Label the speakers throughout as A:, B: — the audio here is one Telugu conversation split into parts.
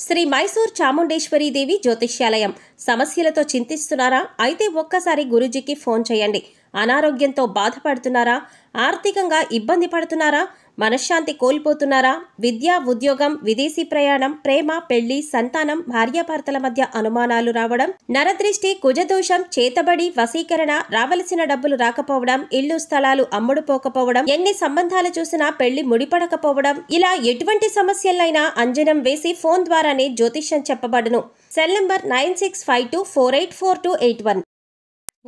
A: శ్రీ మైసూర్ చాముండేశ్వరి దేవి జ్యోతిష్యాలయం. సమస్యలతో చింతిస్తున్నారా? అయితే ఒక్కసారి గురూజీకి ఫోన్ చేయండి. అనారోగ్యంతో బాధపడుతున్నారా? ఆర్థికంగా ఇబ్బంది పడుతున్నారా? మనశ్శాంతి కోల్పోతున్నారా? విద్య, ఉద్యోగం, విదేశీ ప్రయాణం, ప్రేమ, పెళ్లి, సంతానం, భార్యాభర్తల మధ్య అనుమానాలు రావడం, నరదృష్టి, కుజదోషం, చేతబడి, వశీకరణ, రావలసిన డబ్బులు రాకపోవడం, ఇల్లు స్థలాలు అమ్ముడుపోకపోవడం, ఎన్ని సంబంధాలు చూసినా పెళ్లి ముడిపడకపోవడం, ఇలా ఎటువంటి సమస్యలైనా అంజనం వేసి ఫోన్ ద్వారానే జ్యోతిష్యం చెప్పబడును. Cell number 9652484281.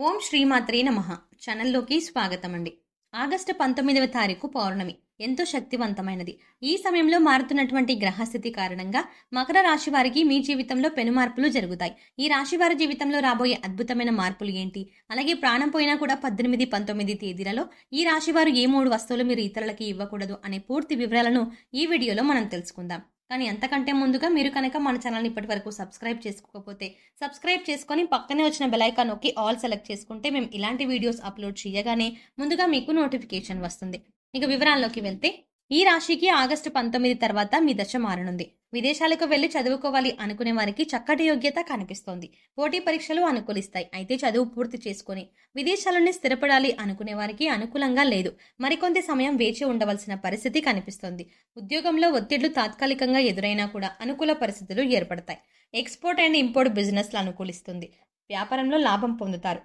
B: ఓం శ్రీమాత్రే నమః. ఛానల్లోకి స్వాగతం అండి. ఆగస్టు 19వ తారీఖు పౌర్ణమి ఎంతో శక్తివంతమైనది. ఈ సమయంలో మారుతున్నటువంటి గ్రహస్థితి కారణంగా మకర రాశి వారికి మీ జీవితంలో పెను మార్పులు జరుగుతాయి. ఈ రాశి వారి జీవితంలో రాబోయే అద్భుతమైన మార్పులు ఏంటి, అలాగే ప్రాణం పోయినా కూడా 18, 19 తేదీలలో ఈ రాశి వారు ఏ 3 వస్తువులు మీరు ఇతరులకి ఇవ్వకూడదు అనే పూర్తి వివరాలను ఈ వీడియోలో మనం తెలుసుకుందాం. కానీ అంతకంటే ముందుగా మీరు కనుక మన ఛానల్ని ఇప్పటి వరకు సబ్స్క్రైబ్ చేసుకోకపోతే సబ్స్క్రైబ్ చేసుకొని పక్కనే వచ్చిన బెల్ ఐకాన్ నొక్కి ఆల్ సెలెక్ట్ చేసుకుంటే మేము ఇలాంటి వీడియోస్ అప్లోడ్ చేయగానే ముందుగా మీకు నోటిఫికేషన్ వస్తుంది. ఇక వివరాల్లోకి వెళ్తే, ఈ రాశికి ఆగస్టు 19 తర్వాత మీ దశ మారనుంది. విదేశాలకు వెళ్లి చదువుకోవాలి అనుకునే వారికి చక్కటి యోగ్యత కనిపిస్తోంది. పోటీ పరీక్షలు అనుకూలిస్తాయి. అయితే చదువు పూర్తి చేసుకుని విదేశాల్లోనే స్థిరపడాలి అనుకునే వారికి అనుకూలంగా లేదు. మరికొంత సమయం వేచి ఉండవలసిన పరిస్థితి కనిపిస్తోంది. ఉద్యోగంలో ఒత్తిళ్లు తాత్కాలికంగా ఎదురైనా కూడా అనుకూల పరిస్థితులు ఏర్పడతాయి. ఎక్స్పోర్ట్ అండ్ ఇంపోర్ట్ బిజినెస్లు అనుకూలిస్తుంది. వ్యాపారంలో లాభం పొందుతారు.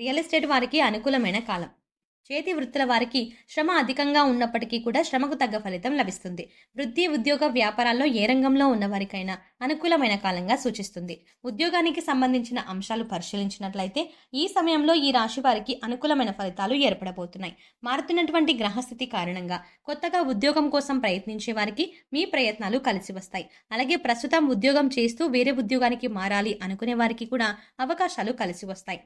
B: రియల్ ఎస్టేట్ వారికి అనుకూలమైన కాలం. చేతి వృత్తుల వారికి శ్రమ అధికంగా ఉన్నప్పటికీ కూడా శ్రమకు తగ్గ ఫలితం లభిస్తుంది. వృత్తి, ఉద్యోగ, వ్యాపారాల్లో ఏ రంగంలో ఉన్నవారికైనా అనుకూలమైన కాలంగా సూచిస్తుంది. ఉద్యోగానికి సంబంధించిన అంశాలు పరిశీలించినట్లయితే ఈ సమయంలో ఈ రాశి వారికి అనుకూలమైన ఫలితాలు ఏర్పడబోతున్నాయి. మారుతున్నటువంటి గ్రహస్థితి కారణంగా కొత్తగా ఉద్యోగం కోసం ప్రయత్నించే వారికి మీ ప్రయత్నాలు కలిసి వస్తాయి. అలాగే ప్రస్తుతం ఉద్యోగం చేస్తూ వేరే ఉద్యోగానికి మారాలి అనుకునే వారికి కూడా అవకాశాలు కలిసి వస్తాయి.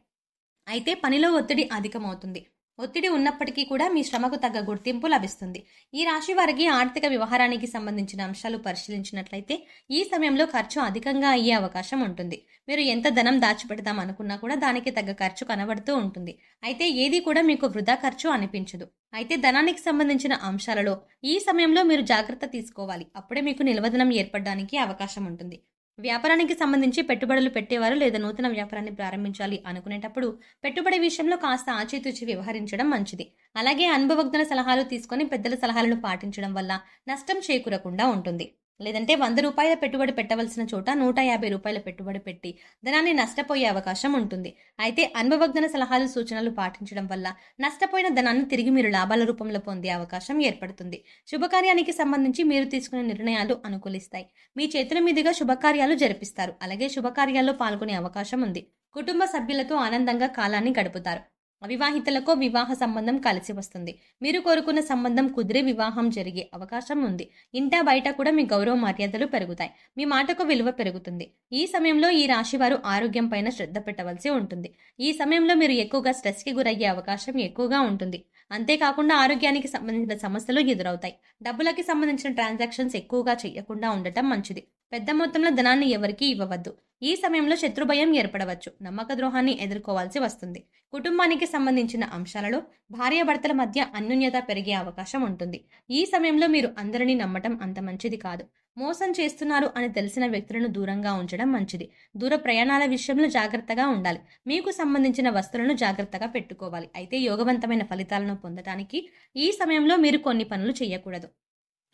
B: అయితే పనిలో ఒత్తిడి అధికమవుతుంది. ఒత్తిడి ఉన్నప్పటికీ కూడా మీ శ్రమకు తగ్గ గుర్తింపు లభిస్తుంది. ఈ రాశి వారికి ఆర్థిక వ్యవహారానికి సంబంధించిన అంశాలు పరిశీలించినట్లయితే ఈ సమయంలో ఖర్చు అధికంగా అయ్యే అవకాశం ఉంటుంది. మీరు ఎంత ధనం దాచిపెడదాం అనుకున్నా కూడా దానికి తగ్గ ఖర్చు కనబడుతూ ఉంటుంది. అయితే ఏది కూడా మీకు వృధా ఖర్చు అనిపించదు. అయితే ధనానికి సంబంధించిన అంశాలలో ఈ సమయంలో మీరు జాగ్రత్త తీసుకోవాలి. అప్పుడే మీకు నిల్వధనం ఏర్పడడానికి అవకాశం ఉంటుంది. వ్యాపారానికి సంబంధించి పెట్టుబడులు పెట్టేవారు లేదా నూతన వ్యాపారాన్ని ప్రారంభించాలి అనుకునేటప్పుడు పెట్టుబడి విషయంలో కాస్త ఆచితూచి వ్యవహరించడం మంచిది. అలాగే అనుభవజ్ఞుల సలహాలు తీసుకొని పెద్దల సలహాలను పాటించడం వల్ల నష్టం చేకూరకుండా ఉంటుంది. లేదంటే 100 రూపాయల పెట్టుబడి పెట్టవలసిన చోట 150 రూపాయల పెట్టుబడి పెట్టి ధనాన్ని నష్టపోయే అవకాశం ఉంటుంది. అయితే అనుభవజ్ఞుల సలహాలు, సూచనలు పాటించడం వల్ల నష్టపోయిన ధనాన్ని తిరిగి మీరు లాభాల రూపంలో పొందే అవకాశం ఏర్పడుతుంది. శుభకార్యానికి సంబంధించి మీరు తీసుకునే నిర్ణయాలు అనుకూలిస్తాయి. మీ చేతుల మీదుగా శుభకార్యాలు జరిపిస్తారు. అలాగే శుభకార్యాల్లో పాల్గొనే అవకాశం ఉంది. కుటుంబ సభ్యులతో ఆనందంగా కాలాన్ని గడుపుతారు. అవివాహితులకు వివాహ సంబంధం కలిసి వస్తుంది. మీరు కోరుకున్న సంబంధం కుదిరి వివాహం జరిగే అవకాశం ఉంది. ఇంటా బయట కూడా మీ గౌరవ మర్యాదలు పెరుగుతాయి. మీ మాటకు విలువ పెరుగుతుంది. ఈ సమయంలో ఈ రాశి వారు ఆరోగ్యం పైన శ్రద్ధ పెట్టవలసి ఉంటుంది. ఈ సమయంలో మీరు ఎక్కువగా స్ట్రెస్కి గురయ్యే అవకాశం ఎక్కువగా ఉంటుంది. అంతేకాకుండా ఆరోగ్యానికి సంబంధించిన సమస్యలు ఎదురవుతాయి. డబ్బులకి సంబంధించిన ట్రాన్సాక్షన్స్ ఎక్కువగా చేయకుండా ఉండటం మంచిది. పెద్ద మొత్తంలో ధనాన్ని ఎవరికీ ఇవ్వవద్దు. ఈ సమయంలో శత్రుభయం ఏర్పడవచ్చు. నమ్మక ద్రోహాన్ని ఎదుర్కోవాల్సి వస్తుంది. కుటుంబానికి సంబంధించిన అంశాలలో భార్యాభర్తల మధ్య అన్యోన్యత పెరిగే అవకాశం ఉంటుంది. ఈ సమయంలో మీరు అందరినీ నమ్మటం అంత మంచిది కాదు. మోసం చేస్తున్నారు అని తెలిసిన వ్యక్తులను దూరంగా ఉంచడం మంచిది. దూర ప్రయాణాల విషయంలో జాగ్రత్తగా ఉండాలి. మీకు సంబంధించిన వస్తువులను జాగ్రత్తగా పెట్టుకోవాలి. అయితే యోగవంతమైన ఫలితాలను పొందడానికి ఈ సమయంలో మీరు కొన్ని పనులు చేయకూడదు.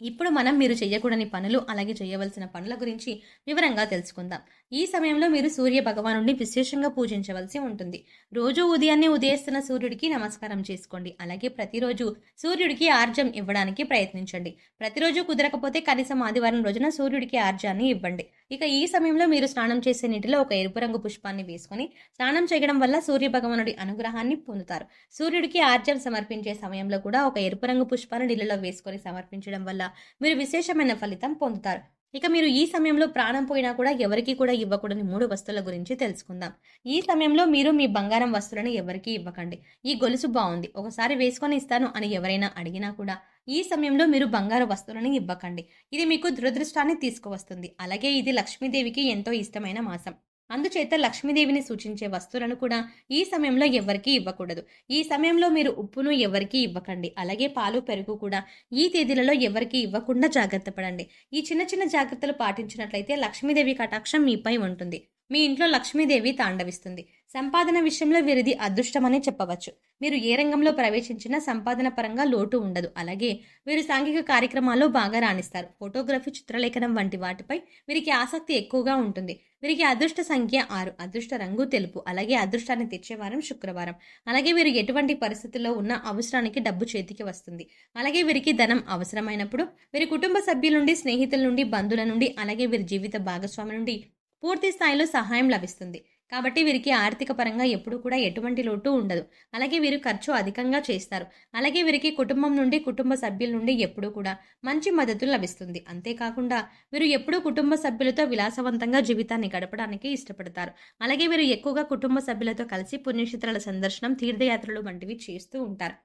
B: ఇప్పుడు మనం మీరు చేయకూడని పనులు, అలాగే చేయవలసిన పనుల గురించి వివరంగా తెలుసుకుందాం. ఈ సమయంలో మీరు సూర్య భగవానుడిని విశేషంగా పూజించవలసి ఉంటుంది. రోజు ఉదయాన్నే ఉదయిస్తున్న సూర్యుడికి నమస్కారం చేసుకోండి. అలాగే ప్రతిరోజు సూర్యుడికి ఆర్జం ఇవ్వడానికి ప్రయత్నించండి. ప్రతిరోజు కుదరకపోతే కనీసం ఆదివారం రోజున సూర్యుడికి ఆర్జాన్ని ఇవ్వండి. ఇక ఈ సమయంలో మీరు స్నానం చేసే నీటిలో ఒక ఎరుపు రంగు పుష్పాన్ని వేసుకొని స్నానం చేయడం వల్ల సూర్య భగవానుడి అనుగ్రహాన్ని పొందుతారు. సూర్యుడికి ఆర్జం సమర్పించే సమయంలో కూడా ఒక ఎరుపు రంగు పుష్పాన్ని నీళ్ళలో వేసుకొని సమర్పించడం వల్ల మీరు విశేషమైన ఫలితం పొందుతారు. ఇక మీరు ఈ సమయంలో ప్రాణం పోయినా కూడా ఎవరికి కూడా ఇవ్వకూడని 3 వస్తువుల గురించి తెలుసుకుందాం. ఈ సమయంలో మీరు మీ బంగారం వస్తువులను ఎవరికీ ఇవ్వకండి. ఈ గొలుసు బాగుంది, ఒకసారి వేసుకొని ఇస్తాను అని ఎవరైనా అడిగినా కూడా ఈ సమయంలో మీరు బంగారు వస్తువులను ఇవ్వకండి. ఇది మీకు దురదృష్టాన్ని తీసుకువస్తుంది. అలాగే ఇది లక్ష్మీదేవికి ఎంతో ఇష్టమైన మాసం. అందుచేత లక్ష్మీదేవిని సూచించే వస్తువులను కూడా ఈ సమయంలో ఎవరికీ ఇవ్వకూడదు. ఈ సమయంలో మీరు ఉప్పును ఎవరికీ ఇవ్వకండి. అలాగే పాలు, పెరుగు కూడా ఈ తేదీలలో ఎవరికీ ఇవ్వకుండా జాగ్రత్త పడండి. ఈ చిన్న చిన్న జాగ్రత్తలు పాటించినట్లయితే లక్ష్మీదేవి కటాక్షం మీపై ఉంటుంది. మీ ఇంట్లో లక్ష్మీదేవి తాండవిస్తుంది. సంపాదన విషయంలో వీరిది అదృష్టమని చెప్పవచ్చు. మీరు ఏ రంగంలో ప్రవేశించినా సంపాదన పరంగా లోటు ఉండదు. అలాగే వీరు సాంఘిక కార్యక్రమాల్లో బాగా రాణిస్తారు. ఫోటోగ్రఫీ, చిత్రలేఖనం వంటి వాటిపై వీరికి ఆసక్తి ఎక్కువగా ఉంటుంది. వీరికి అదృష్ట సంఖ్య 6, అదృష్ట రంగు తెలుపు, అలాగే అదృష్టాన్ని తెచ్చే వారం శుక్రవారం. అలాగే వీరు ఎటువంటి పరిస్థితుల్లో ఉన్న అవసరానికి డబ్బు చేతికి వస్తుంది. అలాగే వీరికి ధనం అవసరమైనప్పుడు వీరి కుటుంబ సభ్యుల నుండి, స్నేహితుల నుండి, బంధువుల నుండి, అలాగే వీరి జీవిత భాగస్వామి నుండి పూర్తి స్థాయిలో సహాయం లభిస్తుంది. కాబట్టి వీరికి ఆర్థిక పరంగా ఎప్పుడూ కూడా ఎటువంటి లోటు ఉండదు. అలాగే వీరు ఖర్చు అధికంగా చేస్తారు. అలాగే వీరికి కుటుంబం నుండి, కుటుంబ సభ్యుల నుండి ఎప్పుడూ కూడా మంచి మద్దతు లభిస్తుంది. అంతేకాకుండా వీరు ఎప్పుడూ కుటుంబ సభ్యులతో విలాసవంతంగా జీవితాన్ని గడపడానికి ఇష్టపడతారు. అలాగే వీరు ఎక్కువగా కుటుంబ సభ్యులతో కలిసి పుణ్యక్షేత్రాల సందర్శనం, తీర్థయాత్రలు వంటివి చేస్తూ ఉంటారు.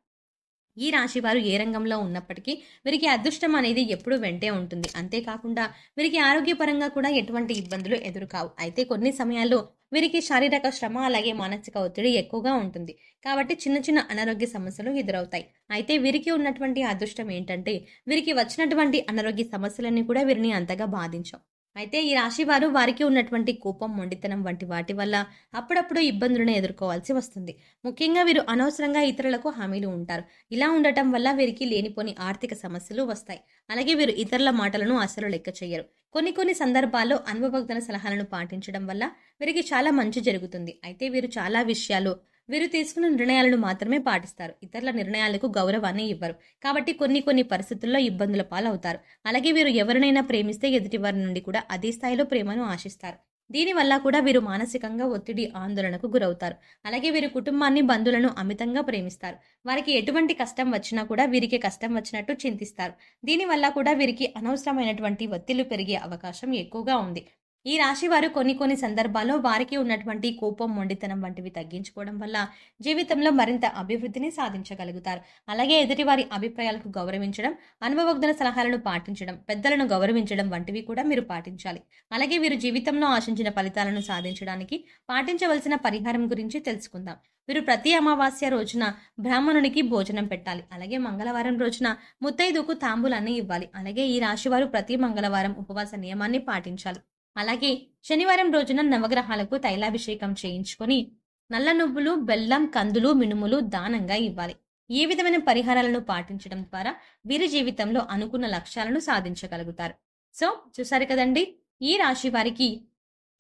B: ఈ రాశి వారు ఏ రంగంలో ఉన్నప్పటికీ వీరికి అదృష్టం అనేది ఎప్పుడూ వెంటే ఉంటుంది. అంతేకాకుండా వీరికి ఆరోగ్యపరంగా కూడా ఎటువంటి ఇబ్బందులు ఎదురుకావు. అయితే కొన్ని సమయాల్లో వీరికి శారీరక శ్రమ, అలాగే మానసిక ఒత్తిడి ఎక్కువగా ఉంటుంది. కాబట్టి చిన్న చిన్న అనారోగ్య సమస్యలు ఎదురవుతాయి. అయితే వీరికి ఉన్నటువంటి అదృష్టం ఏంటంటే వీరికి వచ్చినటువంటి అనారోగ్య సమస్యలన్నీ కూడా వీరిని అంతగా బాధించవు. అయితే ఈ రాశి వారు వారికి ఉన్నటువంటి కోపం, మొండితనం వంటి వాటి వల్ల అప్పుడప్పుడు ఇబ్బందులను ఎదుర్కోవాల్సి వస్తుంది. ముఖ్యంగా వీరు అనవసరంగా ఇతరులకు హామీలు ఉంటారు. ఇలా ఉండటం వల్ల వీరికి లేనిపోని ఆర్థిక సమస్యలు వస్తాయి. అలాగే వీరు ఇతరుల మాటలను అస్సలు లెక్క చేయరు. కొన్ని సందర్భాల్లో అనుభవజ్ఞ సలహాలను పాటించడం వల్ల వీరికి చాలా మంచి జరుగుతుంది. అయితే వీరు చాలా విషయాలు వీరు తీసుకున్న నిర్ణయాలను మాత్రమే పాటిస్తారు. ఇతరుల నిర్ణయాలకు గౌరవాన్ని ఇవ్వరు. కాబట్టి కొన్ని పరిస్థితుల్లో ఇబ్బందుల పాలవుతారు. అలాగే వీరు ఎవరినైనా ప్రేమిస్తే ఎదుటి వారి నుండి కూడా అదే స్థాయిలో ప్రేమను ఆశిస్తారు. దీనివల్ల కూడా వీరు మానసికంగా ఒత్తిడి, ఆందోళనకు గురవుతారు. అలాగే వీరు కుటుంబాన్ని, బంధువులను అమితంగా ప్రేమిస్తారు. వారికి ఎటువంటి కష్టం వచ్చినా కూడా వీరికి కష్టం వచ్చినట్టు చింతిస్తారు. దీనివల్ల కూడా వీరికి అనవసరమైనటువంటి ఒత్తిళ్లు పెరిగే అవకాశం ఎక్కువగా ఉంది. ఈ రాశి వారు కొన్ని సందర్భాల్లో వారికి ఉన్నటువంటి కోపం, మొండితనం వంటివి తగ్గించుకోవడం వల్ల జీవితంలో మరింత అభివృద్ధిని సాధించగలుగుతారు. అలాగే ఎదుటి వారి అభిప్రాయాలకు గౌరవించడం, అనుభవజ్ఞ సలహాలను పాటించడం, పెద్దలను గౌరవించడం వంటివి కూడా మీరు పాటించాలి. అలాగే వీరు జీవితంలో ఆశించిన ఫలితాలను సాధించడానికి పాటించవలసిన పరిహారం గురించి తెలుసుకుందాం. వీరు ప్రతి అమావాస్య రోజున బ్రాహ్మణునికి భోజనం పెట్టాలి. అలాగే మంగళవారం రోజున ముత్తైదుకు తాంబూలాన్ని ఇవ్వాలి. అలాగే ఈ రాశి వారు ప్రతి మంగళవారం ఉపవాస నియమాన్ని పాటించాలి. అలాగే శనివారం రోజున నవగ్రహాలకు తైలాభిషేకం చేయించుకొని నల్ల నువ్వులు, బెల్లం, కందులు, మినుములు దానంగా ఇవ్వాలి. ఈ విధమైన పరిహారాలను పాటించడం ద్వారా వీరి జీవితంలో అనుకున్న లక్ష్యాలను సాధించగలుగుతారు. సో చూసారు కదండి, ఈ రాశి వారికి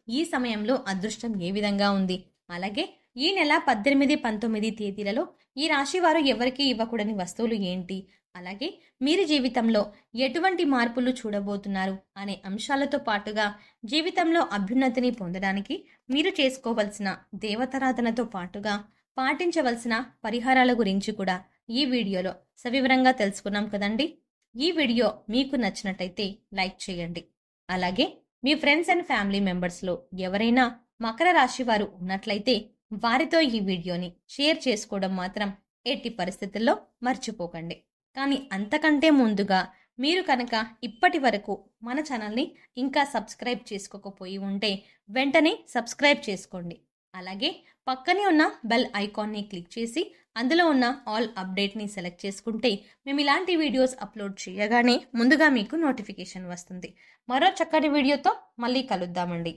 B: ఈ సమయంలో అదృష్టం ఏ విధంగా ఉంది. అలాగే ఈ నెల 18, 19 తేదీలలో ఈ రాశి వారు ఎవరికి ఇవ్వకూడని వస్తువులు ఏంటి, అలాగే మీరు జీవితంలో ఎటువంటి మార్పులు చూడబోతున్నారు అనే అంశాలతో పాటుగా జీవితంలో అభ్యున్నతిని పొందడానికి మీరు చేసుకోవలసిన దేవతారాధనతో పాటుగా పాటించవలసిన పరిహారాల గురించి కూడా ఈ వీడియోలో సవివరంగా తెలుసుకున్నాం కదండి. ఈ వీడియో మీకు నచ్చినట్టయితే లైక్ చేయండి. అలాగే మీ ఫ్రెండ్స్ అండ్ ఫ్యామిలీ మెంబర్స్లో ఎవరైనా మకర రాశి వారు ఉన్నట్లయితే వారితో ఈ వీడియోని షేర్ చేసుకోవడం మాత్రం ఎట్టి పరిస్థితుల్లో మర్చిపోకండి. కానీ అంతకంటే ముందుగా మీరు కనుక ఇప్పటి వరకు మన ఛానల్ని ఇంకా సబ్స్క్రైబ్ చేసుకోకపోయి ఉంటే వెంటనే సబ్స్క్రైబ్ చేసుకోండి. అలాగే పక్కనే ఉన్న బెల్ ఐకాన్ని క్లిక్ చేసి అందులో ఉన్న ఆల్ అప్డేట్ని సెలెక్ట్ చేసుకుంటే మేము ఇలాంటి వీడియోస్ అప్లోడ్ చేయగానే ముందుగా మీకు నోటిఫికేషన్ వస్తుంది. మరో చక్కటి వీడియోతో మళ్ళీ కలుద్దామండి.